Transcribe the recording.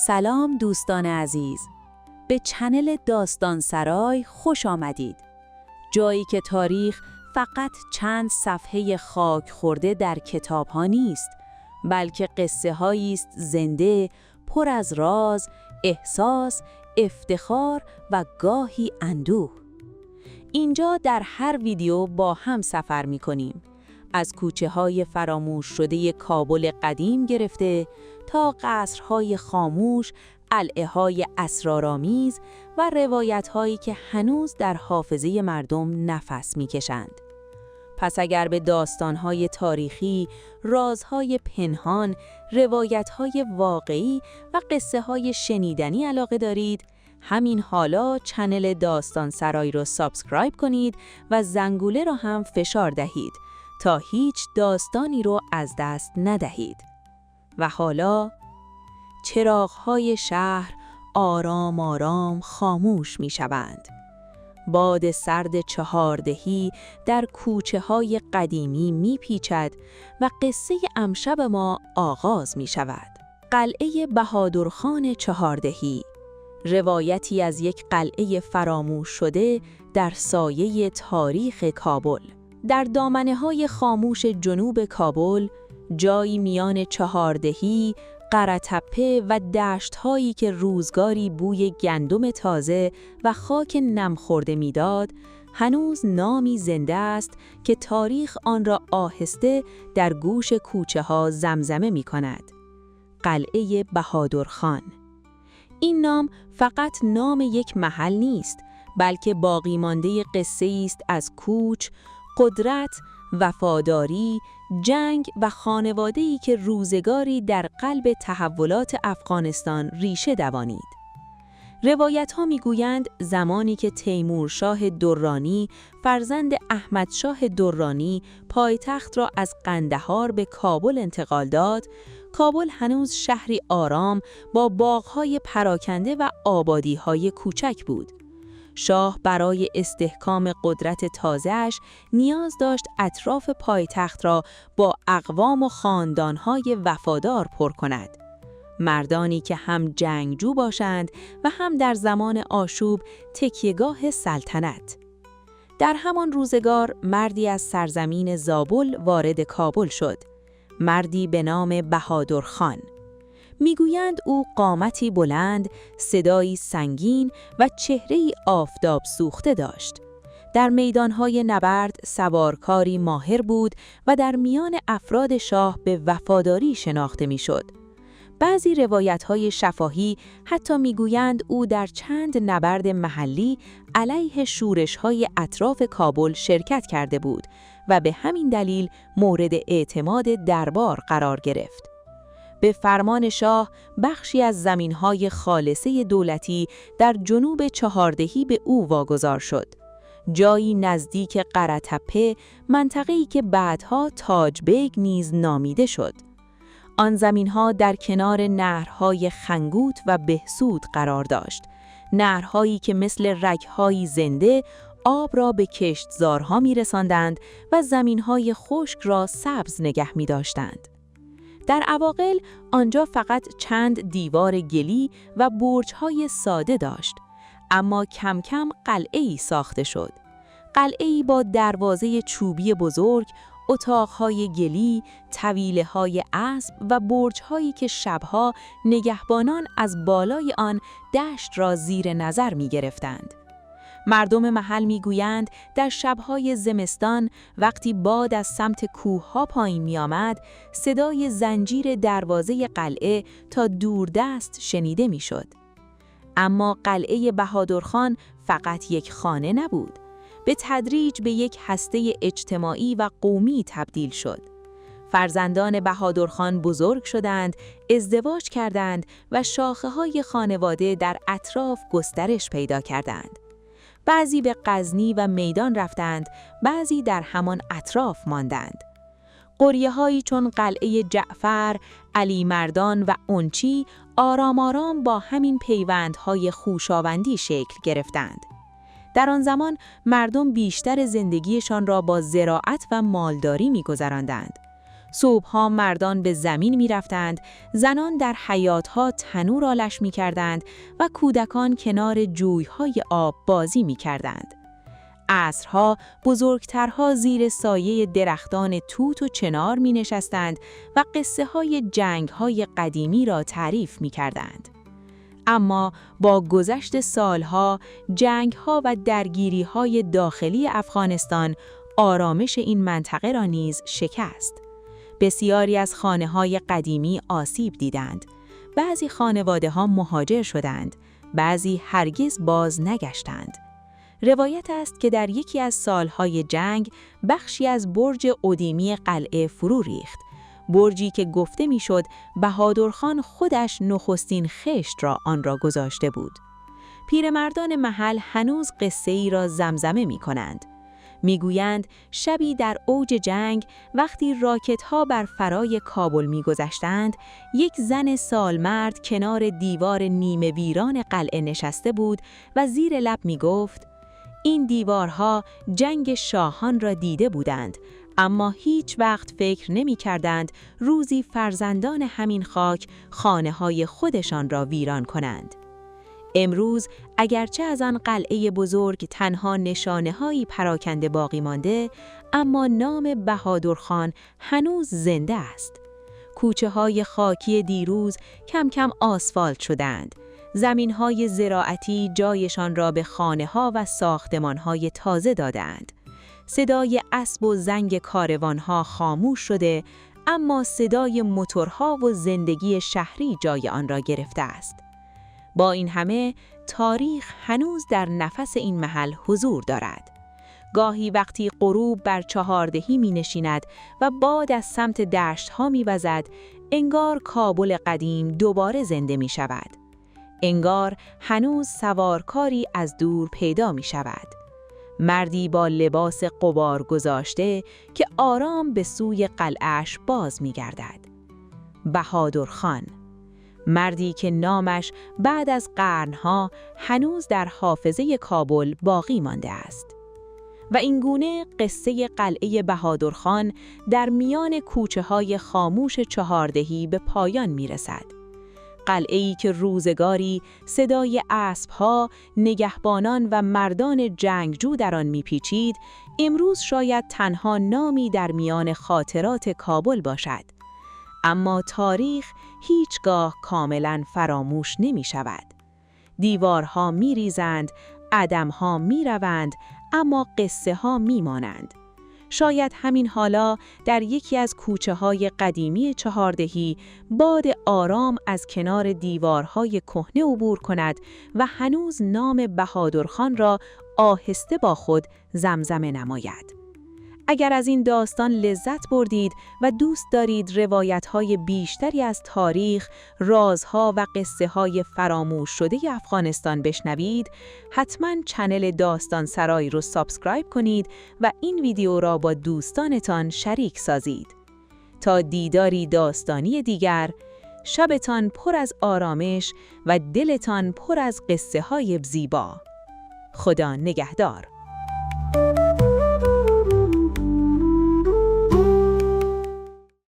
سلام دوستان عزیز، به چنل داستان سرای خوش آمدید. جایی که تاریخ فقط چند صفحه خاک خورده در کتاب ها نیست، بلکه قصه هایی است زنده، پر از راز، احساس، افتخار و گاهی اندوه. اینجا در هر ویدیو با هم سفر می کنیم. از کوچه های فراموش شده کابل قدیم گرفته تا قصرهای خاموش، قلعه های اسرارآمیز و روایت هایی که هنوز در حافظه مردم نفس می کشند. پس اگر به داستان های تاریخی، رازهای پنهان، روایت های واقعی و قصه های شنیدنی علاقه دارید، همین حالا چنل داستان سرای رو سابسکرایب کنید و زنگوله رو هم فشار دهید تا هیچ داستانی رو از دست ندهید. و حالا چراغ‌های شهر آرام آرام خاموش می‌شوند. باد سرد چهاردهی در کوچه‌های قدیمی می‌پیچد و قصه امشب ما آغاز می‌شود. قلعه بهادرخان چهاردهی، روایتی از یک قلعه فراموش شده در سایه تاریخ کابل. در دامنه‌های خاموش جنوب کابل، جایی میان چهاردهی، قره‌تپه و دشت‌هایی که روزگاری بوی گندم تازه و خاک نم‌خورده می‌داد، هنوز نامی زنده است که تاریخ آن را آهسته در گوش کوچه‌ها زمزمه می‌کند. قلعه بهادرخان. این نام فقط نام یک محل نیست، بلکه باقی مانده قصه‌ای است از کوچ، قدرت، وفاداری، جنگ و خانواده‌ای که روزگاری در قلب تحولات افغانستان ریشه دوانید. روایت‌ها می‌گویند زمانی که تیمورشاه درانی، فرزند احمدشاه درانی، پایتخت را از قندهار به کابل انتقال داد، کابل هنوز شهری آرام با باغ‌های پراکنده و آبادی‌های کوچک بود. شاه برای استحکام قدرت تازه‌اش نیاز داشت اطراف پایتخت را با اقوام و خاندان‌های وفادار پر کند. مردانی که هم جنگجو باشند و هم در زمان آشوب تکیهگاه سلطنت. در همان روزگار مردی از سرزمین زابل وارد کابل شد. مردی به نام بهادرخان. میگویند او قامتی بلند، صدایی سنگین و چهره‌ای آفتاب سوخته داشت. در میدانهای نبرد سوارکاری ماهر بود و در میان افراد شاه به وفاداری شناخته میشد. بعضی روایت‌های شفاهی حتی میگویند او در چند نبرد محلی علیه شورش‌های اطراف کابل شرکت کرده بود و به همین دلیل مورد اعتماد دربار قرار گرفت. به فرمان شاه بخشی از زمین‌های خالصه دولتی در جنوب چهاردهی به او واگذار شد. جایی نزدیک قره‌تپه، منطقه‌ای که بعدها تاج بیگ نیز نامیده شد. آن زمین‌ها در کنار نهرهای خنگوت و بهسود قرار داشت. نهرهایی که مثل رگ‌هایی زنده آب را به کشتزارها می‌رساندند و زمین‌های خشک را سبز نگه می‌داشتند. در اواخر آنجا فقط چند دیوار گلی و برج‌های ساده داشت، اما کم کم قلعه‌ای ساخته شد. قلعه‌ای با دروازه چوبی بزرگ، اتاق‌های گلی، طویله‌های اسب و برج‌هایی که شب‌ها نگهبانان از بالای آن دشت را زیر نظر می‌گرفتند. مردم محل میگویند در شب‌های زمستان وقتی باد از سمت کوه‌ها پایین می‌آمد، صدای زنجیر دروازه قلعه تا دوردست شنیده می‌شد. اما قلعه بهادرخان فقط یک خانه نبود. به تدریج به یک هسته اجتماعی و قومی تبدیل شد. فرزندان بهادرخان بزرگ شدند، ازدواج کردند و شاخه‌های خانواده در اطراف گسترش پیدا کردند. بعضی به غزنی و میدان رفتند، بعضی در همان اطراف ماندند. قریه‌هایی چون قلعه جعفر، علی مردان و اونچی آرام آرام با همین پیوندهای خویشاوندی شکل گرفتند. در آن زمان مردم بیشتر زندگیشان را با زراعت و مالداری می‌گذراندند. صبح‌ها مردان به زمین می‌رفتند، زنان در حیاط‌ها تنور آلش می‌کردند و کودکان کنار جوی‌های آب بازی می‌کردند. عصرها بزرگترها زیر سایه درختان توت و چنار می‌نشستند و قصه‌های جنگ‌های قدیمی را تعریف می‌کردند. اما با گذشت سالها، جنگ‌ها و درگیری‌های داخلی افغانستان آرامش این منطقه را نیز شکست. بسیاری از خانه‌های قدیمی آسیب دیدند. بعضی خانواده‌ها مهاجر شدند، بعضی هرگز باز نگشتند. روایت است که در یکی از سالهای جنگ بخشی از برج ادیمی قلعه فرو ریخت، برجی که گفته میشد بهادرخان خودش نخستین خشت را آن را گذاشته بود. پیرمردان محل هنوز قصه ای را زمزمه می کنند. میگویند شبی در اوج جنگ وقتی راکت‌ها بر فرای کابل می‌گذشتند، یک زن سالمرد کنار دیوار نیمه ویران قلعه نشسته بود و زیر لب می‌گفت: این دیوارها جنگ شاهان را دیده بودند، اما هیچ وقت فکر نمی‌کردند روزی فرزندان همین خاک خانه‌های خودشان را ویران کنند. امروز اگرچه از آن قلعه بزرگ تنها نشانه‌هایی پراکنده باقی مانده، اما نام بهادرخان هنوز زنده است. کوچه‌های خاکی دیروز کم کم آسفالت شدند. زمین‌های زراعتی جایشان را به خانه‌ها و ساختمان‌های تازه دادند. صدای اسب و زنگ کاروان‌ها خاموش شده، اما صدای موتورها و زندگی شهری جای آن را گرفته است. با این همه، تاریخ هنوز در نفس این محل حضور دارد. گاهی وقتی غروب بر چهاردهی می نشیند و باد از سمت دشت‌ها می وزد، انگار کابل قدیم دوباره زنده می شود. انگار هنوز سوارکاری از دور پیدا می شود. مردی با لباس غبار گذاشته که آرام به سوی قلعه‌اش باز می گردد. بهادرخان، مردی که نامش بعد از قرنها هنوز در حافظه کابل باقی مانده است. و اینگونه قصه قلعه بهادرخان در میان کوچه‌های خاموش چهاردهی به پایان می‌رسد. قلعه‌ای که روزگاری صدای اسب‌ها، نگهبانان و مردان جنگجو در آن می‌پیچید، امروز شاید تنها نامی در میان خاطرات کابل باشد. اما تاریخ هیچگاه کاملاً فراموش نمی شود. دیوارها می ریزند، عدمها می روند، اما قصه ها می مانند. شاید همین حالا در یکی از کوچه های قدیمی چهاردهی باد آرام از کنار دیوارهای کهنه عبور کند و هنوز نام بهادرخان را آهسته با خود زمزمه نماید. اگر از این داستان لذت بردید و دوست دارید روایت‌های بیشتری از تاریخ، رازها و قصه‌های فراموش شده افغانستان بشنوید، حتما کانال داستان سرای رو سابسکرایب کنید و این ویدیو را با دوستانتان شریک سازید. تا دیداری داستانی دیگر، شبتان پر از آرامش و دلتان پر از قصه‌های زیبا. خدا نگهدار.